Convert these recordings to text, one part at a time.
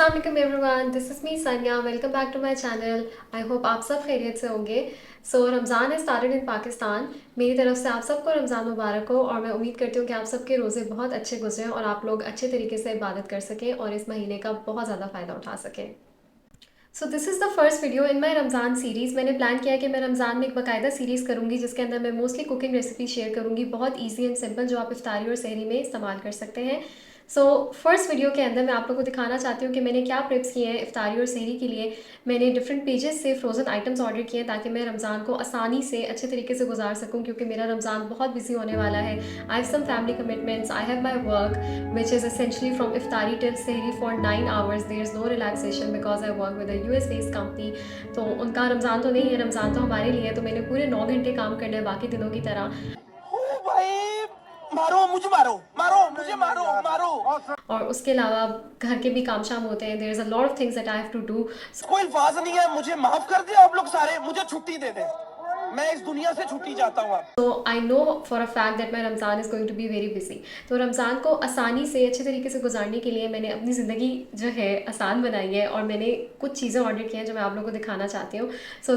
अस्सलाम वालेकुम everyone, this is me Sania. Welcome back to my channel. I hope आप सब खैरियत से होंगे। रमज़ान है स्टार्टेड इन पाकिस्तान। मेरी तरफ से आप सबको रमज़ान मुबारक हो और मैं उम्मीद करती हूँ कि आप सबके रोज़े बहुत अच्छे गुजरें और आप लोग अच्छे तरीके से इबादत कर सकें और इस महीने का बहुत ज़्यादा फ़ायदा उठा सकें। This is the first video in my Ramzan series. मैंने प्लान किया कि मैं रमज़ान में एक बाकायदा सीरीज़ करूँगी जिसके अंदर मैं मोस्टली कुकिंग रेसिपी शेयर करूँगी, बहुत ईजी एंड सिंपल, जो आप इफ्तारी और सहरी में इस्तेमाल कर सकते हैं। फर्स्ट वीडियो के अंदर मैं आप लोगों को दिखाना चाहती हूँ कि मैंने क्या प्रिप्स किए हैं इफ्तारी और सहरी के लिए। मैंने डिफरेंट पेजेस से फ्रोज़न आइटम्स ऑर्डर किए हैं ताकि मैं रमज़ान को आसानी से अच्छे तरीके से गुजार सकूँ, क्योंकि मेरा रमज़ान बहुत बिजी होने वाला है। I have some family commitments, I have my work which is essentially from iftari till sehri for 9 hours. There is no relaxation because I work with a US based company. तो उनका रमज़ान तो नहीं है, रमज़ान तो हमारे लिए है। तो मैंने पूरे 9 घंटे काम करना है बाकी दिनों की तरह। ओ भाई, मारो मुझे, मारो मारो मुझे, मारो मारो। और उसके अलावा घर के भी काम शाम होते हैं। There is a lot of things that I have to do. कोई अल्फाज नहीं है, मुझे माफ कर दे आप लोग सारे, मुझे छुट्टी दे दे, मैं इस दुनिया से छुट्टी चाहता हूँ। आप तो I know for a fact that my Ramzan is going to be very busy. तो रमज़ान को आसानी से अच्छे तरीके से गुजारने के लिए मैंने अपनी ज़िंदगी जो है आसान बनाई है और मैंने कुछ चीज़ें ऑर्डर की हैं जो मैं आप लोगों को दिखाना चाहती हूँ।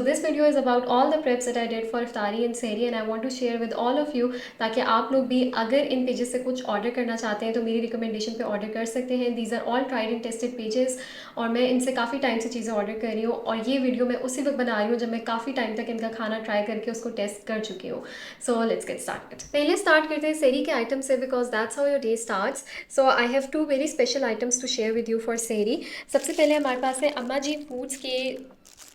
This video is about all the preps that I did for iftari and sehri and I want to share with all of you, ताकि आप लोग भी अगर इन पेजेस से कुछ ऑर्डर करना चाहते हैं तो मेरी रिकमेंडेशन पे ऑर्डर कर सकते हैं। These are all tried and tested pages और मैं इनसे काफ़ी टाइम से चीज़ें ऑर्डर कर रही हूँ और ये वीडियो मैं उसी वक्त बना रही हूँ जब मैं काफ़ी टाइम तक इनका खाना ट्राई करके उसको टेस्ट कर चुकी हूँ। Let's get started. पहले स्टार्ट करते हैं सहरी के आइटम से, because that's how your day starts. I have two very special items to share with you for sehri. सबसे पहले हमारे पास है अम्मा जी फूड्स के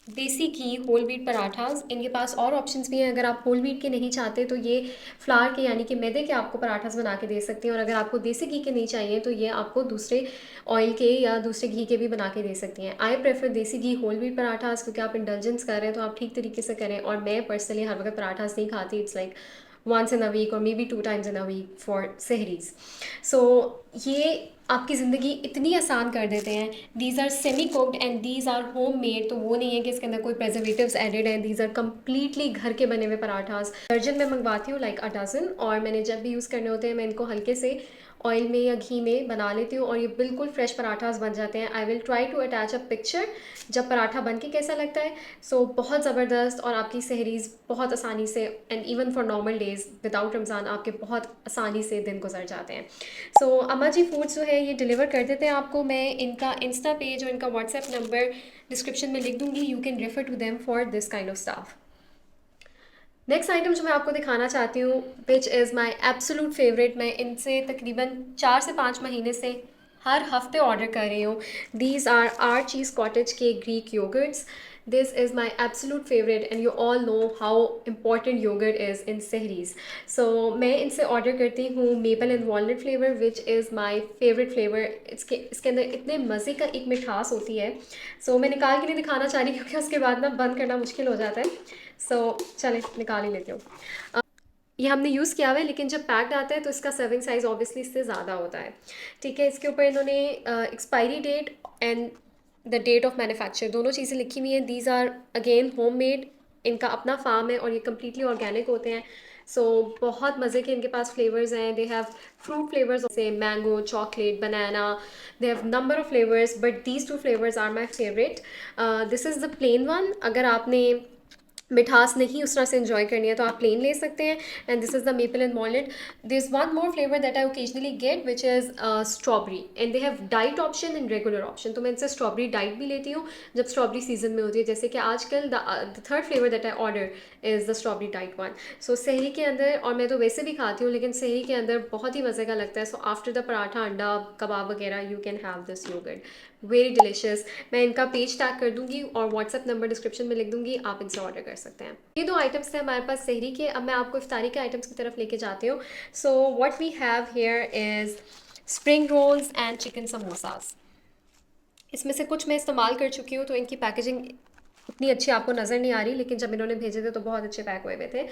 देसी घी होल व्हीट पराठास। इनके पास और ऑप्शंस भी हैं। अगर आप होल व्हीट के नहीं चाहते तो ये फ्लावर के यानी कि मैदे के आपको पराठास बना के दे सकती हैं, और अगर आपको देसी घी के नहीं चाहिए तो ये आपको दूसरे ऑयल के या दूसरे घी के भी बना के दे सकती हैं। आई प्रेफर देसी घी होल व्हीट पराठास, क्योंकि आप इंडल्जेंस कर रहे हैं तो आप ठीक तरीके से करें। और मैं पर्सनली हर वक्त पराठास नहीं खाती। It's like once in a week or maybe 2 times in a week for sehris. ये आपकी ज़िंदगी इतनी आसान कर देते हैं। These are semi cooked and these are homemade. तो वो नहीं है कि इसके अंदर कोई प्रेजर्वेटिव्स एडेड हैं। दीज आर कम्प्लीटली घर के बने हुए पराठास। दर्जन में मंगवाती हूँ, लाइक अ डजन, और मैंने जब भी यूज़ करने होते हैं मैं इनको हल्के से ऑयल में या घी में बना लेती हूँ और ये बिल्कुल फ्रेश पराठास बन जाते हैं। I will try to attach a picture जब पराठा बन के कैसा लगता है। बहुत ज़बरदस्त, और आपकी सहरीज बहुत आसानी से and even for normal days without Ramzan आपके बहुत आसानी से दिन गुजर जाते हैं। अम्मा जी फूड्स जो है ये डिलीवर कर देते हैं आपको। मैं इनका इंस्टा पेज और इनका व्हाट्सएप नंबर डिस्क्रिप्शन में लिख दूँगी। You can refer to them for this kind of stuff. Next item जो मैं आपको दिखाना चाहती हूँ, which is my absolute favourite, मैं इनसे तकरीबन 4 से 5 महीने से हर हफ्ते ऑर्डर कर रही हूँ। These are are cheese cottage के Greek yogurts. This is my absolute favourite and you all know how important yogurt is in sehris. मैं इनसे ऑर्डर करती हूँ maple and walnut flavour, which is my favourite flavour. इसके अंदर इतने मज़े का एक मिठास होती है। मैं निकाल के नहीं दिखाना चाह रही क्योंकि उसके बाद ना बंद करना मुश्किल हो जाता है। चलें निकाल ही लेती हूँ। ये हमने यूज़ किया हुआ है, लेकिन जब पैक्ड आता है तो इसका सर्विंग साइज़ ऑब्वियसली इससे ज़्यादा होता है। ठीक है, इसके ऊपर इन्होंने expiry date and the date of manufacture दोनों चीज़ें लिखी हुई हैं। These are again homemade. इनका अपना फार्म है और ये कम्प्लीटली ऑर्गेनिक होते हैं। बहुत मज़े के इनके पास फ्लेवर्स हैं। दे हैव फ्रूट फ्लेवर्स से mango, chocolate, banana. They have number of flavours but these two flavours are my favourite. This is the plain one. अगर आपने मिठास नहीं उस तरह से इन्जॉय करनी है तो आप प्लेन ले सकते हैं। And this is the maple and walnut. There is one more flavour that I occasionally get which is strawberry, and they have diet option and regular option. तो मैं इनसे स्ट्रॉबेरी डाइट भी लेती हूँ जब स्ट्रॉबेरी सीजन में होती है, जैसे कि आजकल the third flavour that I order is the strawberry diet one. सहरी के अंदर, और मैं तो वैसे भी खाती हूँ लेकिन सहरी के अंदर बहुत ही मज़े का लगता है। आफ्टर द पराठा, अंडा कबाब वगैरह, you can have this yogurt, very delicious. मैं इनका पेज टैग कर दूंगी और व्हाट्सएप नंबर डिस्क्रिप्शन में लिख दूंगी, आप इनसे ऑर्डर कर सकते हैं। ये दो आइटम्स थे हमारे पास सहरी के। अब मैं आपको इफ्तारी के आइटम्स की तरफ लेके जाती हूँ। What we have here is spring rolls and chicken samosas. इसमें से कुछ मैं इस्तेमाल कर चुकी हूँ तो इनकी पैकेजिंग उतनी अच्छी आपको नज़र नहीं आ रही, लेकिन जब इन्होंने भेजे थे तो बहुत अच्छे पैक हुए हुए थे।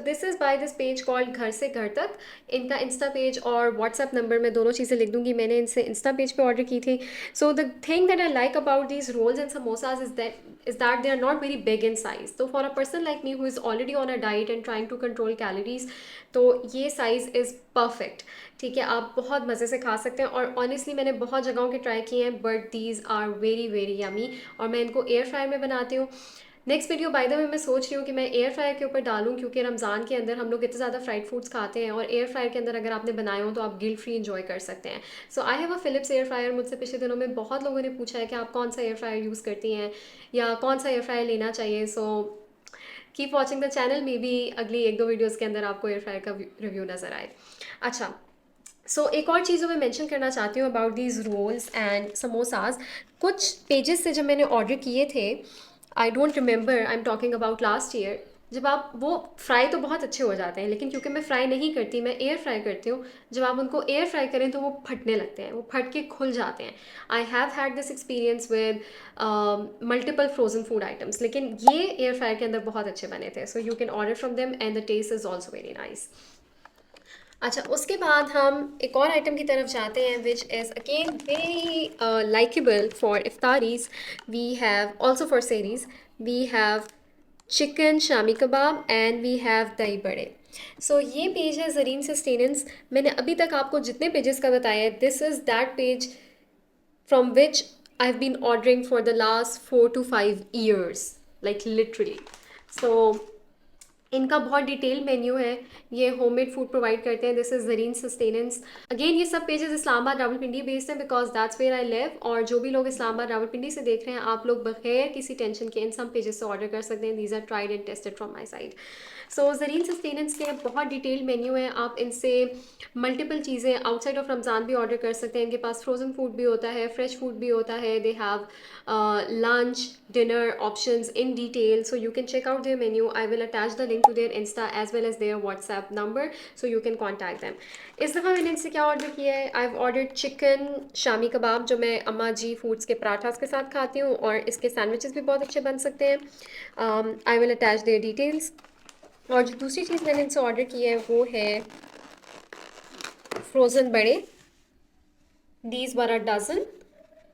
This is by this page called घर से घर तक। इनका इंस्टा पेज और व्हाट्सएप नंबर मैं दोनों चीज़ें लिख दूंगी। मैंने इनसे इंस्टा पेज पे ऑर्डर की थी। The thing that I like about these rolls and samosas is that is that they are not very big in size. तो for a person like me who is already on a diet and trying to control calories, तो ये size is perfect. ठीक है, आप बहुत मज़े से खा सकते हैं। और ऑनेस्टली मैंने बहुत जगहों के ट्राई किए हैं, but these are very very yummy. और मैं इनको एयर फ्रायर में बनाती हूँ। Next video by the way मैं सोच रही हूँ कि मैं एयर फ्रायर के ऊपर डालूँ, क्योंकि रमज़ान के अंदर हम लोग इतने ज़्यादा फ्राइड फूड्स खाते हैं, और एयर फ्रायर के अंदर अगर आपने बनाए हो तो आप गिल्ट फ्री इंजॉय कर सकते हैं। So I have a Philips air fryer. मुझसे पिछले दिनों में बहुत लोगों ने पूछा है कि आप कौन सा एयर फ्रायर यूज़ करती हैं या कौन सा एयर फ्रायर लेना चाहिए। So keep watching the channel, may be अगली 1-2 वीडियोज़ के अंदर आपको एयर फ्रायर का रिव्यू नज़र आए। अच्छा, एक और चीज़ जो मैं मेंशन करना चाहती हूँ about these rolls and samosas. कुछ पेजेस से जब मैंने ऑर्डर किए थे, I don't remember, I am talking about last year, जब आप वो फ्राई तो बहुत अच्छे हो जाते हैं, लेकिन क्योंकि मैं फ्राई नहीं करती, मैं एयर फ्राई करती हूँ, जब आप उनको एयर फ्राई करें तो वो फटने लगते हैं, वो फट के खुल जाते हैं। I have had this experience with multiple frozen food items, लेकिन ये एयर फ्राई के अंदर बहुत अच्छे बने थे। So you can order from them and the taste is also very nice. अच्छा, उसके बाद हम एक और आइटम की तरफ जाते हैं, which is again very likeable for iftaris. We have also for sehris, we have chicken shami kebab and we have dahi bade. ये पेज है ज़रीन सस्टेनेंस। मैंने अभी तक आपको जितने पेजेस का बताया है, this is that page from which I've been ordering for the last 4 to 5 years, like literally. So इनका बहुत डिटेल मेन्यू है। ये होममेड फूड प्रोवाइड करते हैं। This is Zareen sustenance. Again ये सब पेजेस इस्लामाबाद रावलपिंडी बेस्ड हैं, because that's where I live. और जो भी लोग इस्लामाबाद रावलपिंडी से देख रहे हैं, आप लोग बगैर किसी टेंशन के इन सब पेजेस से ऑर्डर कर सकते हैं। These are tried and tested from my side. Zareen sustenance के बहुत डिटेल मेन्यू है। आप इनसे मल्टीपल चीज़ें आउटसाइड ऑफ रमज़ान भी ऑर्डर कर सकते हैं। इनके पास फ्रोज़न फूड भी होता है, फ्रेश फूड भी होता है। They have lunch, dinner options in detail, so you can check out their menu. I will attach the link to their Insta as well as their WhatsApp number, so you can contact them. इस दफ़ा मैंने इनसे क्या order किया है? I've ordered chicken shami kebab, जो मैं अम्मा जी फूड्स के पराठास के साथ खाती हूँ, और इसके सैंडविचेस भी बहुत अच्छे बन सकते हैं। I will attach their details. और जो दूसरी चीज़ मैंने इनसे ऑर्डर की है वो है फ्रोज़न बड़े। These were a dozen,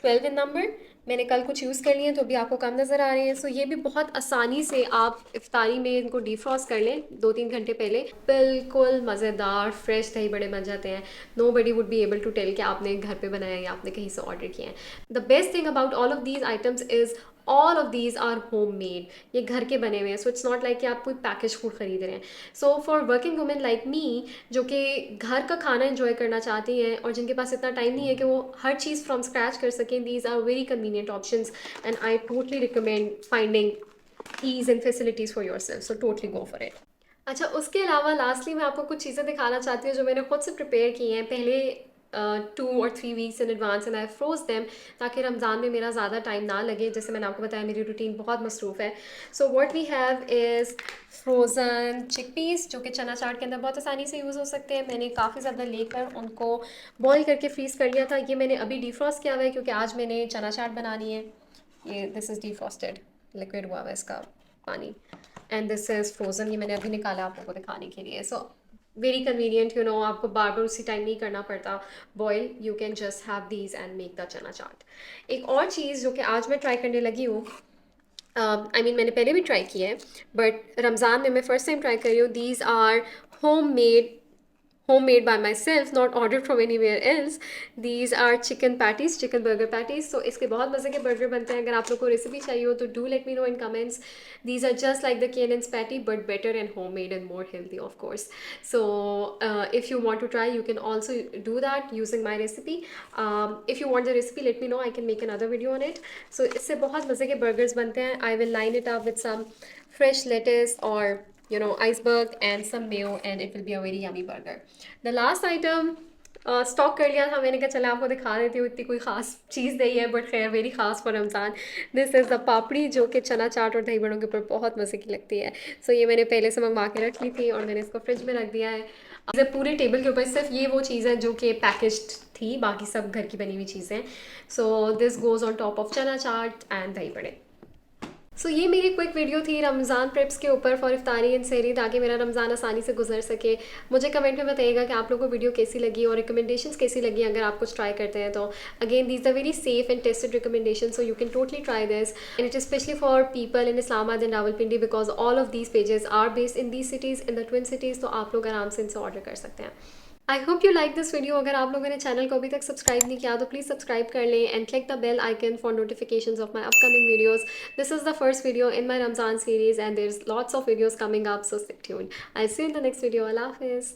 12 in number. मैंने कल कुछ यूज़ कर लिए हैं तो अभी आपको कम नज़र आ रहे हैं। ये भी बहुत आसानी से आप इफ्तारी में इनको डिफ्रॉस्ट कर लें 2-3 घंटे पहले, बिल्कुल मज़ेदार फ्रेश दही बड़े बन जाते हैं। Nobody would be able to tell कि आपने घर पे बनाया या आपने कहीं से ऑर्डर किया है। The best thing about all of these items is all of these are homemade. ये घर के बने हुए हैं। इट्स नॉट लाइक कि आप कोई पैकेज फूड खरीद रहे हैं। For working women like me, जो कि घर का खाना इंजॉय करना चाहती हैं और जिनके पास इतना टाइम नहीं है कि वो हर चीज़ फ्रॉम स्क्रैच कर सकें, these are very convenient options and I totally recommend finding ease and facilities for yourself. So totally go for it. अच्छा, उसके अलावा लास्टली मैं आपको कुछ चीज़ें दिखाना चाहती हूँ जो मैंने खुद से प्रिपेयर की हैं पहले 2 और 3 weeks in advance, and I froze them, ताकि रमज़ान में मेरा ज़्यादा टाइम ना लगे। जैसे मैंने आपको बताया, मेरी रूटीन बहुत मसरूफ़ है। What we have is frozen chickpeas, जो कि चना चाट के अंदर बहुत आसानी से यूज़ हो सकते हैं। मैंने काफ़ी ज़्यादा लेकर उनको बॉईल करके फ्रीज़ कर लिया था। ये मैंने अभी डिफ्रॉस्ट किया हुआ है क्योंकि आज मैंने चना चाट बनानी है। ये दिस इज़ डिफ्रॉस्टेड, लिक्विड हुआ हुआ इसका पानी, एंड दिस इज़ फ्रोज़न। ये मैंने अभी निकाला आप लोगों को दिखाने के लिए। वेरी कन्वीनियंट, आपको बार बार उसी टाइम नहीं करना पड़ता boil. You can just have these and make the chana chaat. एक और चीज़ जो कि आज मैं ट्राई करने लगी हूँ, मैंने पहले भी ट्राई किया है, बट रमज़ान में मैं फ़र्स्ट टाइम ट्राई कर रही हूँ। These are homemade by myself, not ordered from anywhere else. These are chicken patties, chicken burger patties. इसके बहुत मज़े के बर्गर बनते हैं। अगर आप लोग को रेसिपी चाहिए हो तो do let me know in comments. These are just like the Canaan's patty, but better and homemade and more healthy, of course. If you want to try, you can also do that using my recipe. If you want the recipe, let me know. I can make another video on it. इससे बहुत मज़े के burgers बनते हैं. I will line it up with some fresh lettuce or iceberg and some mayo, and it will be a very yummy burger. The last item stock कर लिया था मैंने, कहा चला आपको दिखा देती हूँ। इतनी कोई ख़ास चीज़ नहीं है, बट खैर वेरी ख़ास for Ramzan. This is the papdi, जो कि चना चाट और दही बड़ों के ऊपर बहुत मज़े की लगती है। ये मैंने पहले से मंगवा के रख ली थी और मैंने इसको फ्रिज में रख दिया है। पूरे टेबल के ऊपर सिर्फ ये वो चीज़ है जो कि पैकेज्ड थी, बाकी सब घर की बनी हुई चीज़ें। This goes on top of चना चाट एंड दही बड़े। सो ये मेरी क्विक वीडियो थी रमज़ान प्रेप्स के ऊपर फॉर इफ्तारी एंड सहरी, ताकि मेरा रमज़ान आसानी से गुजर सके। मुझे कमेंट में बताइएगा कि आप लोगों को वीडियो कैसी लगी और रिकमेंडेशंस कैसी लगी अगर आप कुछ ट्राई करते हैं तो। Again these are very safe and tested recommendation, so you can totally try this and it is specially for people in Islamabad and Rawalpindi, because all of these pages are based in these cities, in the twin cities. तो आप लोग आराम से इनसे order कर सकते हैं। I hope you like this video. अगर आप लोगों ने चैनल को अभी तक सब्सक्राइब नहीं किया तो प्लीज़ सब्सक्राइब कर लें and click the bell icon for notifications of my upcoming videos. This is the first video in my Ramzan series and there's lots of videos coming up, so stay tuned. I'll see you in the next video. Allah Hafiz.